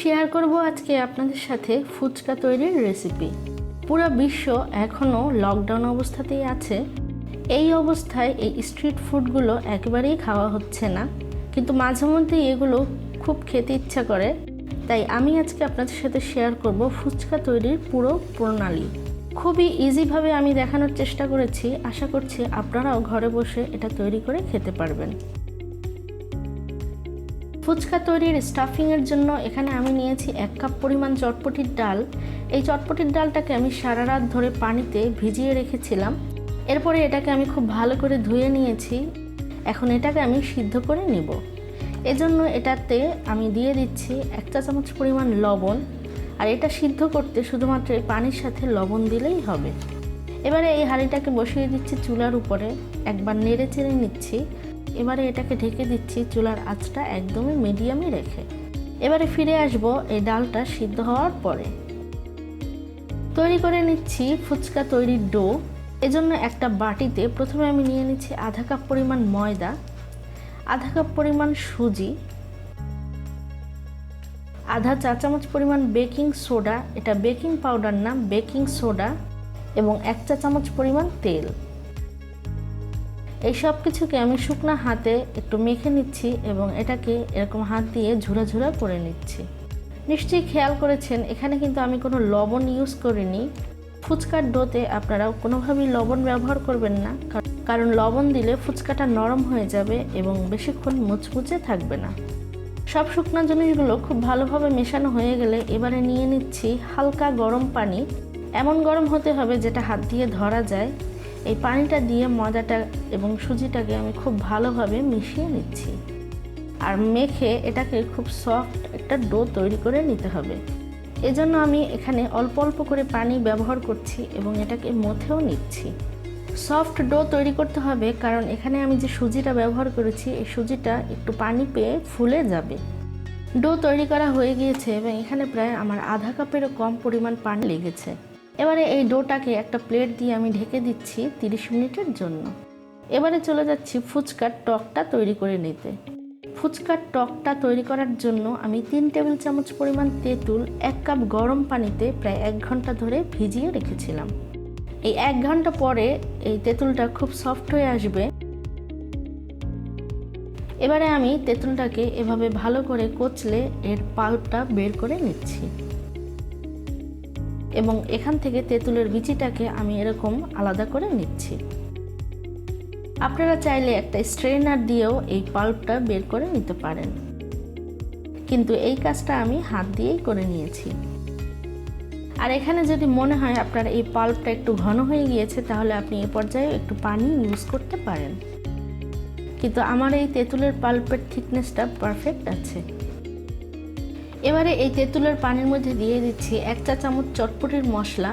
Share করব আজকে আপনাদের সাথে ফুচকা তৈরির রেসিপি। পুরো বিশ্ব এখনও লকডাউন অবস্থাতেই আছে। এই অবস্থায় এই স্ট্রিট ফুডগুলো একেবারেই খাওয়া হচ্ছে না, কিন্তু মাঝে মধ্যেই এগুলো খুব খেতে ইচ্ছা করে। তাই আমি আজকে আপনাদের সাথে শেয়ার করব ফুচকা তৈরির পুরো প্রণালী। খুবই ইজিভাবে আমি দেখানোর চেষ্টা করেছি। আশা করছি আপনারাও ঘরে বসে এটা তৈরি করে খেতে পারবেন। ফুচকা তৈরির স্টাফিংয়ের জন্য এখানে আমি নিয়েছি 1 কাপ পরিমাণ চটপটির ডাল। এই চটপটির ডালটাকে আমি সারা রাত ধরে পানিতে ভিজিয়ে রেখেছিলাম। এরপরে এটাকে আমি খুব ভালো করে ধুয়ে নিয়েছি। এখন এটাকে আমি সিদ্ধ করে নিব। এজন্য এটাতে আমি দিয়ে দিচ্ছি 1 চা চামচ পরিমাণ লবণ। আর এটা সিদ্ধ করতে শুধুমাত্র পানির সাথে লবণ দিলেই হবে। এবারে এই হাঁড়িটাকে বসিয়ে দিচ্ছি চুলার উপরে, একবার নেড়ে চেড়ে নিচ্ছি। এবারে এটাকে ঢেকে দিচ্ছি চুলার আঁচটা একদমই মিডিয়ামে রেখে। এবারে ফিরে আসব এই ডালটা সিদ্ধ হওয়ার পরে। তৈরি করে নিচ্ছি ফুচকা তৈরির ডো। এজন্য একটা বাটিতে প্রথমে আমি নিয়ে নিচ্ছি আধা কাপ পরিমাণ ময়দা, আধা কাপ পরিমাণ সুজি, আধা চা চামচ পরিমাণ বেকিং সোডা, এটা বেকিং পাউডার না, বেকিং সোডা, এবং 1 চা চামচ পরিমাণ তেল। এই সব কিছুকে আমি শুকনো হাতে একটু মেখে নিচ্ছি এবং এটাকে এরকম হাত দিয়ে ঝুরা ঝুরা করে নিচ্ছি। নিশ্চয়ই খেয়াল করেছেন এখানে কিন্তু আমি কোনো লবণ ইউজ করিনি। ফুচকার ডোতে আপনারা কোনোভাবেই লবণ ব্যবহার করবেন না, কারণ লবণ দিলে ফুচকাটা নরম হয়ে যাবে এবং বেশিক্ষণ মুচমুচে থাকবে না। সব শুকনো জিনিসগুলো খুব ভালোভাবে মেশানো হয়ে গেলে এবারে নিয়ে নিচ্ছি হালকা গরম পানি। এমন গরম হতে হবে যেটা হাত দিয়ে ধরা যায়। এই পানিটা দিয়ে ময়দাটা এবং সুজিটাকে আমি খুব ভালোভাবে মিশিয়ে নিচ্ছি আর মেখে এটাকে খুব সফট একটা ডো তৈরি করে নিতে হবে। এজন্য আমি এখানে অল্প অল্প করে পানি ব্যবহার করছি এবং এটাকে মথেও নিচ্ছি। সফট ডো তৈরি করতে হবে কারণ এখানে আমি যে সুজিটা ব্যবহার করেছি এই সুজিটা একটু পানি পেয়ে ফুলে যাবে। ডো তৈরি করা হয়ে গিয়েছে এবং এখানে প্রায় আমার আধা কাপেরও কম পরিমাণ পানি লেগেছে। এবারে এই ডোটাকে একটা প্লেট দিয়ে আমি ঢেকে দিচ্ছি 30 মিনিটের জন্য। এবারে চলে যাচ্ছি ফুচকার টকটা তৈরি করে নিতে। ফুচকার টকটা তৈরি করার জন্য আমি 3 টেবিল চামচ পরিমাণ তেঁতুল 1 কাপ গরম পানিতে প্রায় 1 ঘন্টা ধরে ভিজিয়ে রেখেছিলাম। এই 1 ঘন্টা পরে এই তেঁতুলটা খুব সফট হয়ে আসবে। এবারে আমি তেঁতুলটাকে এভাবে ভালো করে কচলে এর পাল্পটা বের করে নিচ্ছি এবং এখান থেকে তেঁতুলের বিচিটাকে আমি এরকম আলাদা করে নিচ্ছি। আপনারা চাইলে একটা স্ট্রেনার দিয়েও এই পাল্পটা বের করে নিতে পারেন, কিন্তু এই কাজটা আমি হাত দিয়েই করে নিয়েছি। আর এখানে যদি মনে হয় আপনার এই পাল্পটা একটু ঘন হয়ে গিয়েছে তাহলে আপনি এ পর্যায়ে একটু পানি ইউজ করতে পারেন, কিন্তু আমার এই তেঁতুলের পাল্পের থিকনেসটা পারফেক্ট আছে। এবারে এই তেঁতুলের পানির মধ্যে দিয়ে দিচ্ছি 1 চা চামচ চটপটির মশলা।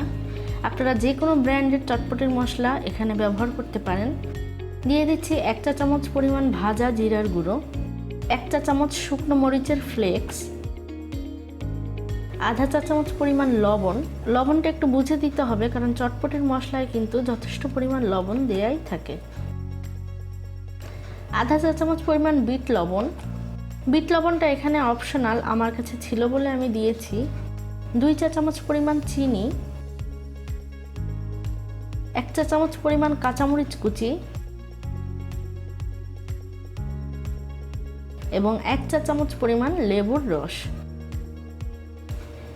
আপনারা যে কোনো ব্র্যান্ডের চটপটির মশলা এখানে ব্যবহার করতে পারেন। দিয়ে দিচ্ছি 1 চা চামচ পরিমাণ ভাজা জিরার গুঁড়ো, 1 চা চামচ শুকনো মরিচের ফ্লেক্স, আধা চা চামচ পরিমাণ লবণ। লবণটা একটু বুঝে দিতে হবে কারণ চটপটির মশলায় কিন্তু যথেষ্ট পরিমাণ লবণ দেয়াই থাকে। আধা চা চামচ পরিমাণ বিট লবণ। বিট লবণটা এখানে অপশনাল, আমার কাছে ছিল বলে আমি দিয়েছি। 2 চা চামচ পরিমাণ চিনি, 1 চা চামচ পরিমাণ কাঁচামরিচ কুচি এবং 1 চা চামচ পরিমাণ লেবুর রস।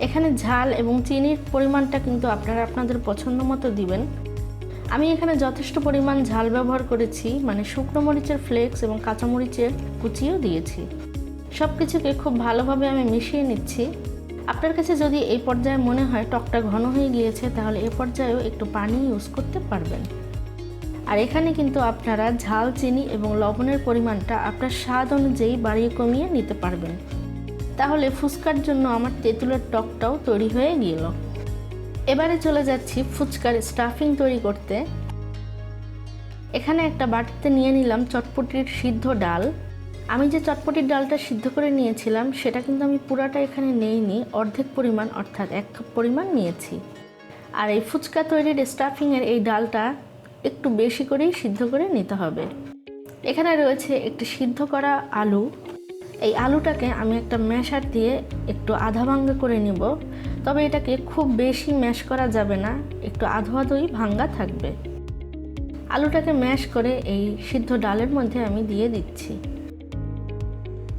এখানে ঝাল এবং চিনির পরিমাণটা কিন্তু আপনারা আপনাদের পছন্দ মতো দিবেন। আমি এখানে যথেষ্ট পরিমাণ ঝাল ব্যবহার করেছি, মানে শুকনো মরিচের ফ্লেক্স এবং কাঁচামরিচের কুচিও দিয়েছি। সব কিছুকে খুব ভালোভাবে আমি মিশিয়ে নিচ্ছি। আপনার কাছে যদি এই পর্যায়ে মনে হয় টকটা ঘন হয়ে গিয়েছে তাহলে এ পর্যায়েও একটু পানি ইউজ করতে পারবেন। আর এখানে কিন্তু আপনারা ঝাল, চিনি এবং লবণের পরিমাণটা আপনার স্বাদ অনুযায়ী বাড়িয়ে কমিয়ে নিতে পারবেন। তাহলে ফুচকার জন্য আমার তেঁতুলের টকটাও তৈরি হয়ে গেল। এবারে চলে যাচ্ছি ফুচকার স্টাফিং তৈরি করতে। এখানে একটা বাটিতে নিয়ে নিলাম চটপটির সিদ্ধ ডাল। আমি যে চটপটির ডালটা সিদ্ধ করে নিয়েছিলাম সেটা কিন্তু আমি পুরাটা এখানে নেইনি, অর্ধেক পরিমাণ অর্থাৎ 1 কাপ পরিমাণ নিয়েছি। আর এই ফুচকা তৈরির স্টাফিংয়ের এই ডালটা একটু বেশি করেই সিদ্ধ করে নিতে হবে। এখানে রয়েছে একটি সিদ্ধ করা আলু, এই আলুটাকে আমি একটা ম্যাশার দিয়ে একটু আধা ভাঙ্গা করে নিব, তবে এটাকে খুব বেশি ম্যাশ করা যাবে না, একটু আধো আধোই ভাঙ্গা থাকবে। আলুটাকে ম্যাশ করে এই সিদ্ধ ডালের মধ্যে আমি দিয়ে দিচ্ছি।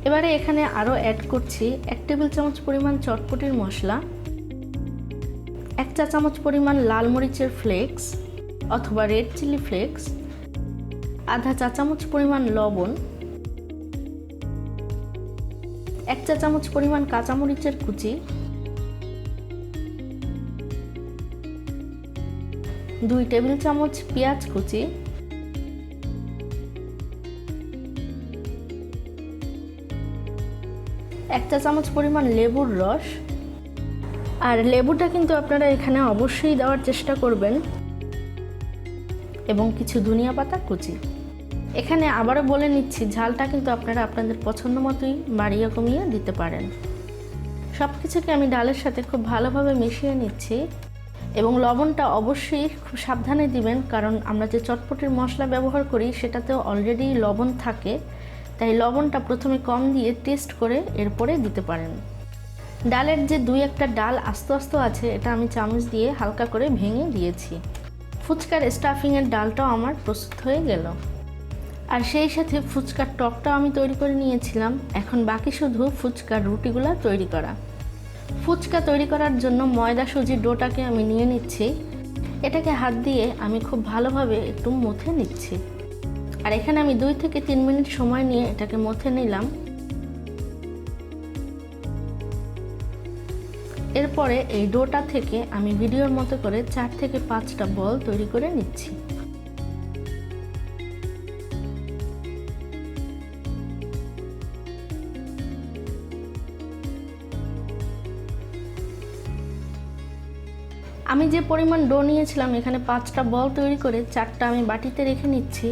এবারে এখানে আরও অ্যাড করছি 1 টেবিল চামচ পরিমাণ চটপটির মশলা, 1 চা চামচ পরিমাণ লাল মরিচের ফ্লেক্স অথবা রেড চিলি ফ্লেক্স, আধা চা চামচ পরিমাণ লবণ, 1 চা চামচ পরিমাণ কাঁচামরিচের কুচি, 2 টেবিল চামচ পেঁয়াজ কুচি, 1 চা চামচ পরিমাণ লেবুর রস। আর লেবুটা কিন্তু আপনারা এখানে অবশ্যই দেওয়ার চেষ্টা করবেন, এবং কিছু ধনিয়া পাতা কুচি। এখানে আবারও বলে নিচ্ছি, ঝালটা কিন্তু আপনারা আপনাদের পছন্দ মতোই বাড়িয়ে কমিয়ে দিতে পারেন। সব কিছুকে আমি ডালের সাথে খুব ভালোভাবে মিশিয়ে নিচ্ছি, এবং লবণটা অবশ্যই খুব সাবধানে দিবেন, কারণ আমরা যে চটপটির মশলা ব্যবহার করি সেটাতেও অলরেডি লবণ থাকে, তাই লবণটা প্রথমে কম দিয়ে টেস্ট করে এরপরে দিতে পারেন। ডালের যে 2-1টা ডাল আস্ত আস্ত আছে, এটা আমি চামচ দিয়ে হালকা করে ভেঙে দিয়েছি। ফুচকার স্টাফিংয়ের ডালটাও আমার প্রস্তুত হয়ে গেল। আর সেই সাথে ফুচকার টকটাও আমি তৈরি করে নিয়েছিলাম। এখন বাকি শুধু ফুচকার রুটিগুলো তৈরি করা। ফুচকা তৈরি করার জন্য ময়দা সুজির ডোটাকে আমি নিয়ে নিচ্ছি। এটাকে হাত দিয়ে আমি খুব ভালোভাবে একটু মথে নিচ্ছি। আর এখানে আমি 2 থেকে 3 মিনিট সময় নিয়ে এটাকে মথে নিলাম। এরপরে এই ডোটা থেকে আমি ভিডিওর মতো করে 4 থেকে 5টা বল তৈরি করে নিচ্ছি। আমি যে পরিমাণ ডো নিয়েছিলাম, এখানে 5টা বল তৈরি করে 4টা আমি বাটিতে রেখে নিচ্ছি।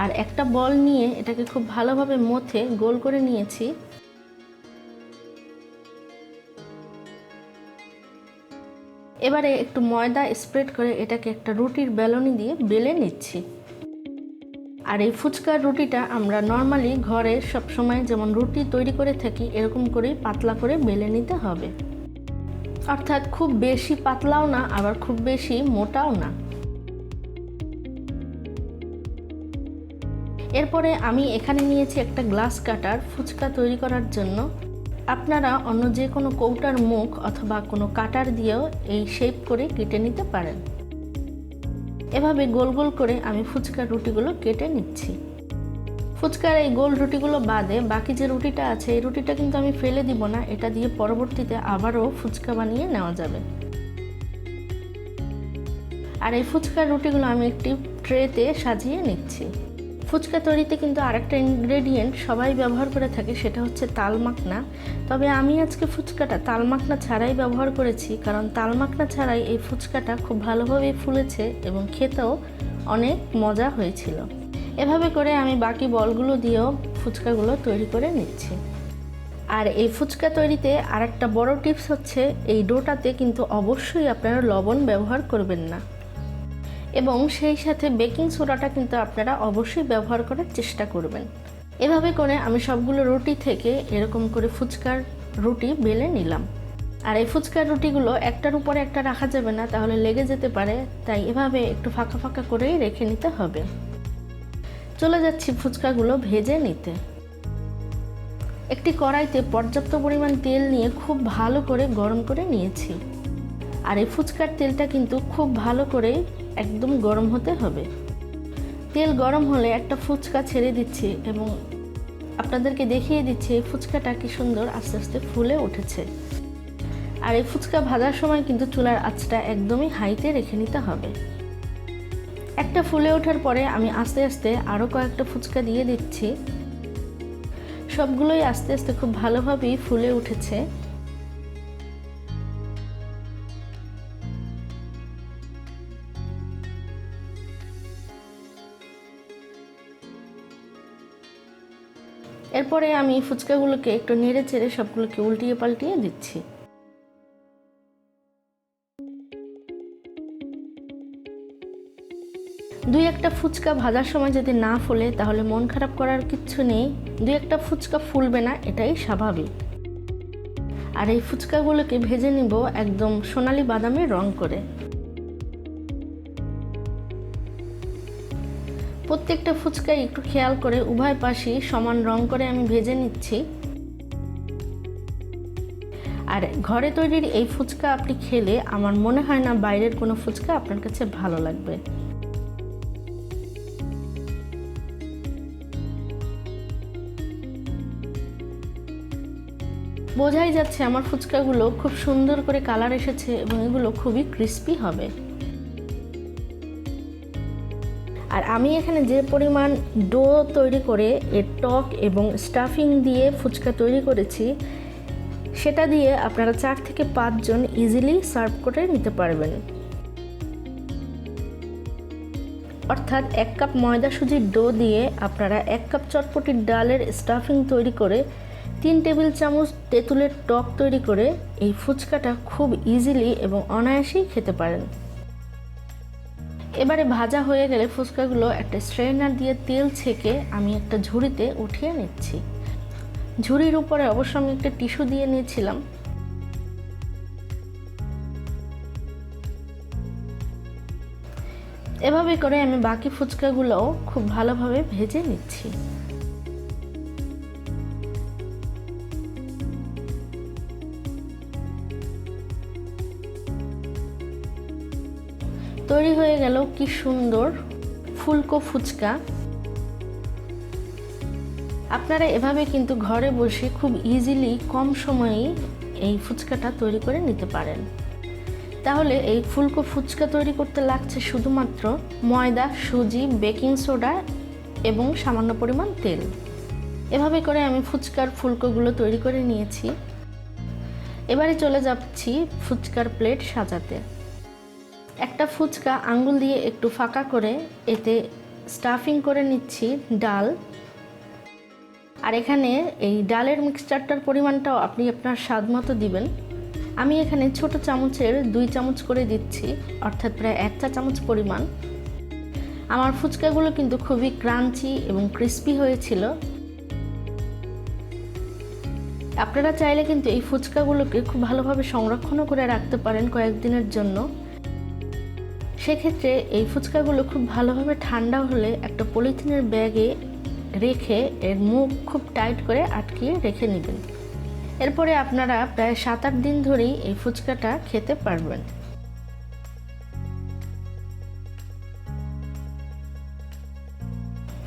আর একটা বল নিয়ে এটাকে খুব ভালোভাবে মথে গোল করে নিয়েছি। এবারে একটু ময়দা স্প্রেড করে এটাকে একটা রুটির বেলনি দিয়ে বেলে নিচ্ছি। আর এই ফুচকার রুটিটা আমরা নর্মালি ঘরে সবসময় যেমন রুটি তৈরি করে থাকি, এরকম করেই পাতলা করে বেলে নিতে হবে। অর্থাৎ খুব বেশি পাতলাও না, আবার খুব বেশি মোটাও না। এরপরে আমি এখানে নিয়েছি একটা গ্লাস কাটার ফুচকা তৈরি করার জন্য। আপনারা অন্য যে কোনো কৌটার মুখ অথবা কোনো কাটার দিয়েও এই শেপ করে কেটে নিতে পারেন। এভাবে গোল গোল করে আমি ফুচকার রুটিগুলো কেটে নিচ্ছি। ফুচকার এই গোল রুটিগুলো বাদে বাকি যে রুটিটা আছে, এই রুটিটা কিন্তু আমি ফেলে দিব না, এটা দিয়ে পরবর্তীতে আবারও ফুচকা বানিয়ে নেওয়া যাবে। আর এই ফুচকার রুটিগুলো আমি একটি ট্রেতে সাজিয়ে নিচ্ছি। ফুচকা তৈরিতে কিন্তু আরেকটা ইনগ্রেডিয়েন্ট সবাই ব্যবহার করে থাকে, সেটা হচ্ছে তাল মাখনা। তবে আমি আজকে ফুচকাটা তাল মাখনা ছাড়াই ব্যবহার করেছি, কারণ তাল মাখনা ছাড়াই এই ফুচকাটা খুব ভালোভাবে ফুলেছে এবং খেতেও অনেক মজা হয়েছিল। এভাবে করে আমি বাকি বলগুলো দিয়েও ফুচকাগুলো তৈরি করে নিচ্ছি। আর এই ফুচকা তৈরিতে আরেকটা বড় টিপস হচ্ছে, এই ডোটাতে কিন্তু অবশ্যই আপনারা লবণ ব্যবহার করবেন না, এবং সেই সাথে বেকিং সোডাটা কিন্তু আপনারা অবশ্যই ব্যবহার করার চেষ্টা করবেন। এভাবে করে আমি সবগুলো রুটি থেকে এরকম করে ফুচকার রুটি বেলে নিলাম। আর এই ফুচকার রুটিগুলো একটার উপরে একটা রাখা যাবে না, তাহলে লেগে যেতে পারে, তাই এভাবে একটু ফাঁকা ফাঁকা করেই রেখে নিতে হবে। চলে যাচ্ছি ফুচকাগুলো ভেজে নিতে। একটি কড়াইতে পর্যাপ্ত পরিমাণ তেল নিয়ে খুব ভালো করে গরম করে নিয়েছি। আর এই ফুচকার তেলটা কিন্তু খুব ভালো করে একদম গরম হতে হবে। তেল গরম হলে একটা ফুচকা ছেড়ে দিচ্ছি এবং আপনাদেরকে দেখিয়ে দিচ্ছি এই ফুচকাটা কি সুন্দর আস্তে আস্তে ফুলে উঠেছে। আর এই ফুচকা ভাজার সময় কিন্তু চুলার আঁচটা একদমই হাইতে রেখে নিতে হবে। একটা ফুলে ওঠার পরে আমি আস্তে আস্তে আরও কয়েকটা ফুচকা দিয়ে দিচ্ছি। সবগুলোই আস্তে আস্তে খুব ভালোভাবেই ফুলে উঠেছে। এরপরে আমি ফুচকাগুলোকে একটু নেড়ে চেড়ে সবগুলোকে উল্টিয়ে পাল্টিয়ে দিচ্ছি। দুই একটা ফুচকা ভাজার সময় যদি না ফুলে তাহলে মন খারাপ করার কিচ্ছু নেই, দুই একটা ফুচকা ফুলবে না, এটাই স্বাভাবিক। আর এই ফুচকাগুলোকে ভেজে নিব একদম সোনালি বাদামি রং করে। প্রত্যেকটা ফুচকা একটু খেয়াল করে উভয় পাশে সমান রং করে আমি ভেজে নিচ্ছি। আর ঘরে তৈরির এই ফুচকা আপনি খেলে আমার মনে হয় না বাইরের কোনো ফুচকা আপনার কাছে ভালো লাগবে। বোঝাই যাচ্ছে আমার ফুচকাগুলো খুব সুন্দর করে কালার এসেছে এবং এগুলো খুবই ক্রিস্পি হবে। আর আমি এখানে যে পরিমাণ ডো তৈরি করে এর টক এবং স্টাফিং দিয়ে ফুচকা তৈরি করেছি সেটা দিয়ে আপনারা 4 থেকে 5 জন ইজিলি সার্ভ করে নিতে পারবেন। অর্থাৎ 1 কাপ ময়দা সুজির ডো দিয়ে আপনারা 1 কাপ চটপটির ডালের স্টাফিং তৈরি করে 3 টেবিল চামচ তেঁতুলের টক তৈরি করে এই ফুচকাটা খুব ইজিলি এবং অনায়াসেই খেতে পারেন। এবারে ভাজা হয়ে গেলে ফুচকাগুলো একটা স্ট্রেনার দিয়ে তেল ছেঁকে আমি একটা ঝুড়িতে উঠিয়ে নিচ্ছি। ঝুড়ির উপরে অবশ্য আমি একটা টিস্যু দিয়ে নিয়েছিলাম। এভাবে করে আমি বাকি ফুচকাগুলোও খুব ভালোভাবে ভেজে নিচ্ছি। তৈরি হয়ে গেল কি সুন্দর ফুলকো ফুচকা। আপনারা এভাবে কিন্তু ঘরে বসে খুব ইজিলি কম সময়েই এই ফুচকাটা তৈরি করে নিতে পারেন। তাহলে এই ফুলকো ফুচকা তৈরি করতে লাগছে শুধুমাত্র ময়দা, সুজি, বেকিং সোডা এবং সামান্য পরিমাণ তেল। এভাবে করে আমি ফুচকার ফুলকোগুলো তৈরি করে নিয়েছি। এবারে চলে যাচ্ছি ফুচকার প্লেট সাজাতে। একটা ফুচকা আঙ্গুল দিয়ে একটু ফাঁকা করে এতে স্টাফিং করে নিচ্ছি ডাল। আর এখানে এই ডালের মিক্সচারটার পরিমাণটাও আপনি আপনার স্বাদ মতো দিবেন। আমি এখানে ছোট চামচের 2 চামচ করে দিচ্ছি, অর্থাৎ প্রায় 1 চা চামচ পরিমাণ। আমার ফুচকাগুলো কিন্তু খুবই ক্রাঞ্চি এবং ক্রিস্পি হয়েছিল। আপনারা চাইলে কিন্তু এই ফুচকাগুলোকে খুব ভালোভাবে সংরক্ষণও করে রাখতে পারেন কয়েকদিনের জন্য। সেক্ষেত্রে এই ফুচকাগুলো খুব ভালোভাবে ঠান্ডা হলে একটা পলিথিনের ব্যাগে রেখে এর মুখ খুব টাইট করে আটকিয়ে রেখে নেবেন। এরপরে আপনারা প্রায় 7-8 দিন ধরেই এই ফুচকাটা খেতে পারবেন।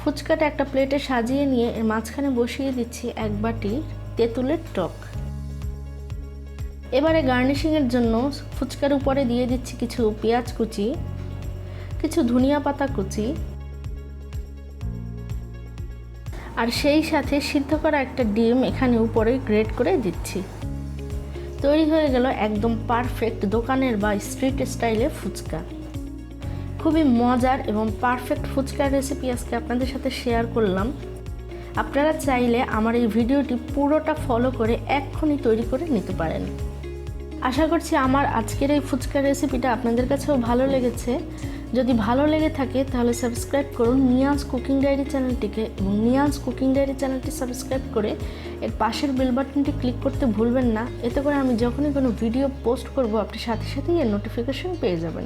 ফুচকাটা একটা প্লেটে সাজিয়ে নিয়ে এর মাঝখানে বসিয়ে দিচ্ছি 1 বাটি তেঁতুলের টক। এবারে গার্নিশিংয়ের জন্য ফুচকার উপরে দিয়ে দিচ্ছি কিছু পেঁয়াজ কুচি, কিছু ধনিয়া পাতা কুচি, আর সেই সাথে সিদ্ধ করা একটা ডিম এখানে উপরে গ্রেট করে দিচ্ছি। তৈরি হয়ে গেল একদম পারফেক্ট দোকানের বা স্ট্রিট স্টাইলে ফুচকা। খুবই মজার এবং পারফেক্ট ফুচকার রেসিপি আজকে আপনাদের সাথে শেয়ার করলাম। আপনারা চাইলে আমার এই ভিডিওটি পুরোটা ফলো করে এক্ষুনি তৈরি করে নিতে পারেন। আশা করছি আমার আজকের এই ফুচকার রেসিপিটা আপনাদের কাছেও ভালো লেগেছে। যদি ভালো লেগে থাকে তাহলে সাবস্ক্রাইব করুন নিয়ান্স কুকিং ডায়েরি চ্যানেলটিকে, এবং নিয়ান্স কুকিং ডায়েরি চ্যানেলটি সাবস্ক্রাইব করে এর পাশের বেল বাটনটি ক্লিক করতে ভুলবেন না। এতে করে আমি যখনই কোনো ভিডিও পোস্ট করব আপনি সাথে সাথেই এর নোটিফিকেশন পেয়ে যাবেন।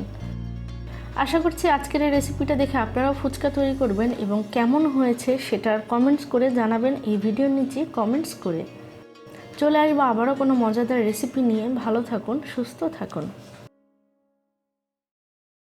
আশা করছি আজকের এই রেসিপিটা দেখে আপনারাও ফুচকা তৈরি করবেন এবং কেমন হয়েছে সেটার কমেন্টস করে জানাবেন এই ভিডিওর নিচে কমেন্টস করে। চলে আসবো আবারও কোনো মজাদার রেসিপি নিয়ে। ভালো থাকুন, সুস্থ থাকুন।